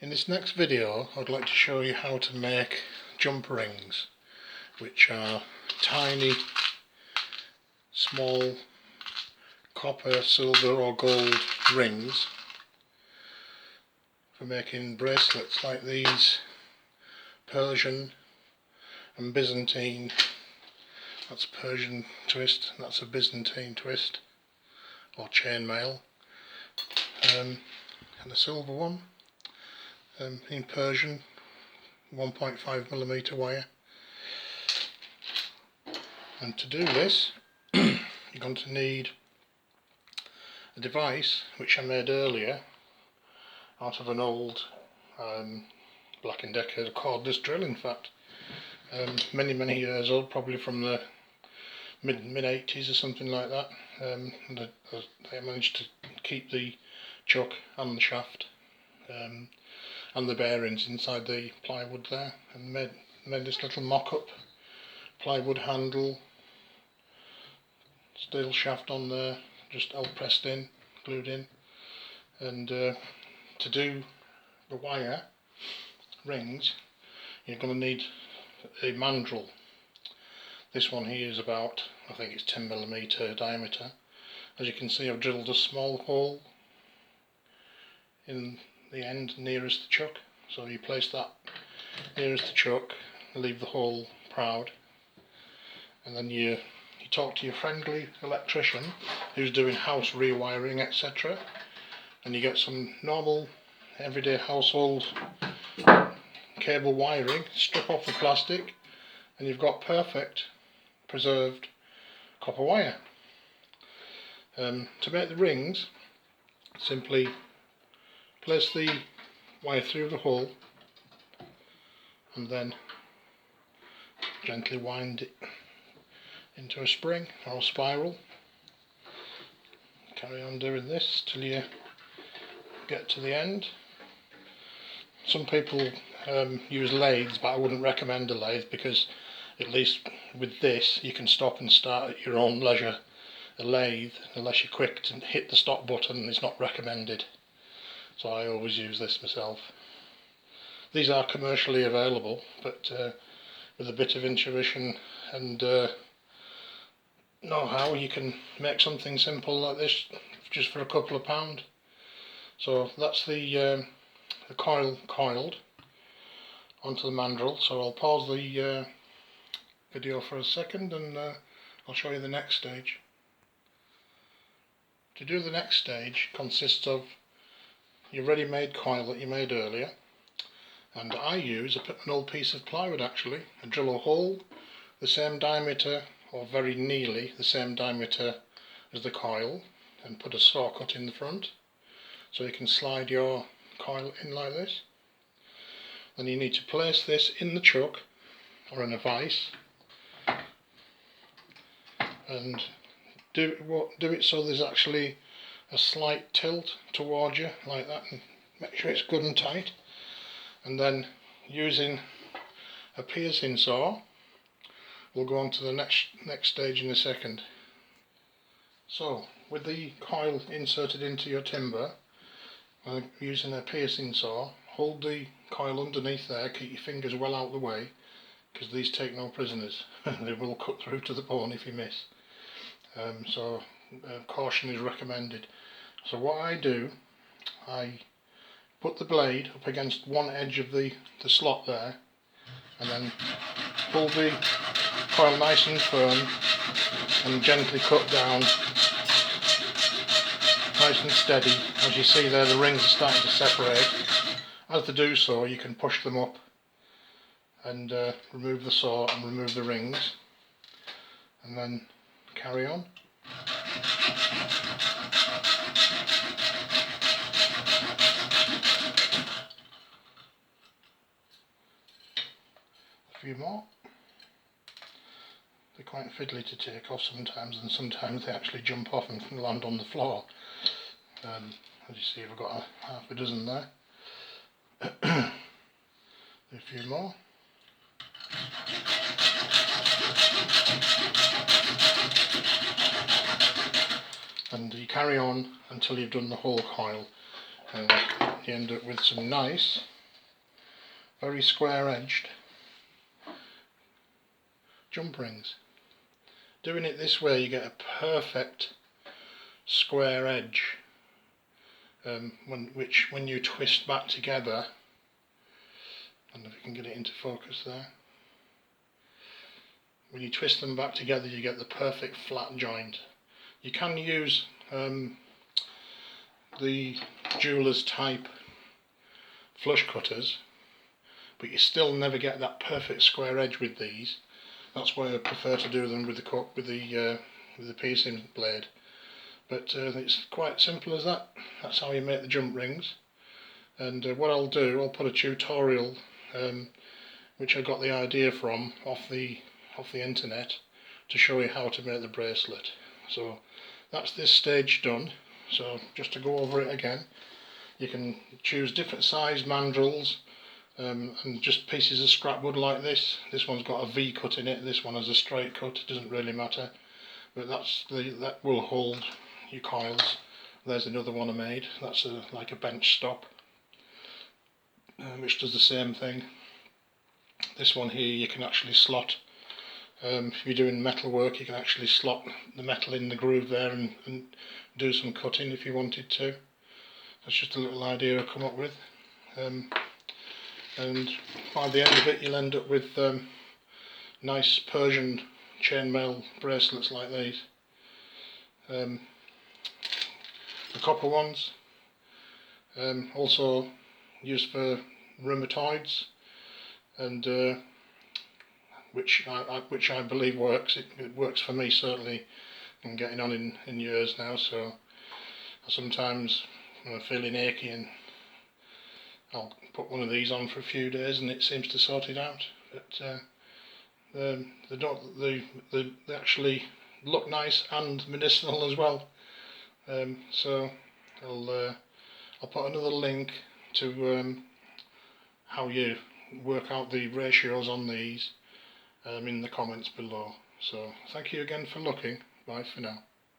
In this next video I'd like to show you how to make jump rings, which are tiny small copper, silver or gold rings for making bracelets like these Persian and Byzantine. That's a Persian twist, that's a Byzantine twist or chainmail, and the silver one in Persian 1.5mm wire. And to do this you're going to need a device which I made earlier out of an old Black & Decker cordless drill, in fact, many years old, probably from the mid 80s or something like that. And I managed to keep the chuck and the shaft and the bearings inside the plywood there, and made this little mock-up plywood handle, steel shaft on there, just all pressed in, glued in. And to do the wire rings you're going to need a mandrel. This one here is about, I think it's 10mm diameter. As you can see, I've drilled a small hole in the end nearest the chuck, so you place that nearest the chuck, leave the hole proud, and then you talk to your friendly electrician who's doing house rewiring, etc., and you get some normal everyday household cable wiring, strip off the plastic, and you've got perfect preserved copper wire. To make the rings, simply place the wire through the hole and then gently wind it into a spring or a spiral. Carry on doing this till you get to the end. Some people use lathes, but I wouldn't recommend a lathe, because at least with this you can stop and start at your own leisure. A lathe, unless you're quick to hit the stop button, is not recommended, so I always use this myself. These are commercially available, but with a bit of intuition and know-how, you can make something simple like this just for a couple of pound. So that's the coil coiled onto the mandrel, so I'll pause the video for a second and I'll show you the next stage. To do the next stage consists of your ready-made coil that you made earlier, and I use an old piece of plywood actually. I drill a hole the same diameter, or very nearly the same diameter as the coil, and put a saw cut in the front so you can slide your coil in like this. Then you need to place this in the chuck or in a vise and do it so there's actually a slight tilt towards you like that, and make sure it's good and tight. And then using a piercing saw, we'll go on to the next stage in a second. So with the coil inserted into your timber, using a piercing saw, hold the coil underneath there, keep your fingers well out of the way, because these take no prisoners. They will cut through to the bone if you miss. So caution is recommended. So what I do, I put the blade up against one edge of the slot there, and then pull the coil nice and firm and gently cut down, nice and steady. As you see there, the rings are starting to separate. As they do so, you can push them up and remove the saw and remove the rings, and then carry on. A few more. They're quite fiddly to take off sometimes, and sometimes they actually jump off and land on the floor. As you see, I've got half a dozen there. A few more. And you carry on until you've done the whole coil, and you end up with some nice very square edged jump rings. Doing it this way you get a perfect square edge, when you twist back together. I don't know if you can get it into focus there. When you twist them back together you get the perfect flat joint. You can use the jeweller's type flush cutters, but you still never get that perfect square edge with these. That's why I prefer to do them with the piercing blade. But it's quite simple as that. That's how you make the jump rings. And what I'll do, I'll put a tutorial which I got the idea from off the internet to show you how to make the bracelet. So that's this stage done. So just to go over it again, you can choose different size mandrels and just pieces of scrap wood like this. This one's got a V cut in it, this one has a straight cut, it doesn't really matter, but that will hold your coils. There's another one I made, that's like a bench stop, which does the same thing. This one here you can actually slot, if you're doing metal work you can actually slot the metal in the groove there and do some cutting if you wanted to. That's just a little idea I come up with. And by the end of it you'll end up with nice Persian chainmail bracelets like these. The copper ones, also used for rheumatoids, and which I believe works. It works for me certainly. I'm getting on in years now, so sometimes when I'm feeling achy and I'll put one of these on for a few days and it seems to sort it out. But they actually look nice and medicinal as well. So I'll put another link to how you work out the ratios on these in the comments below. So thank you again for looking. Bye for now.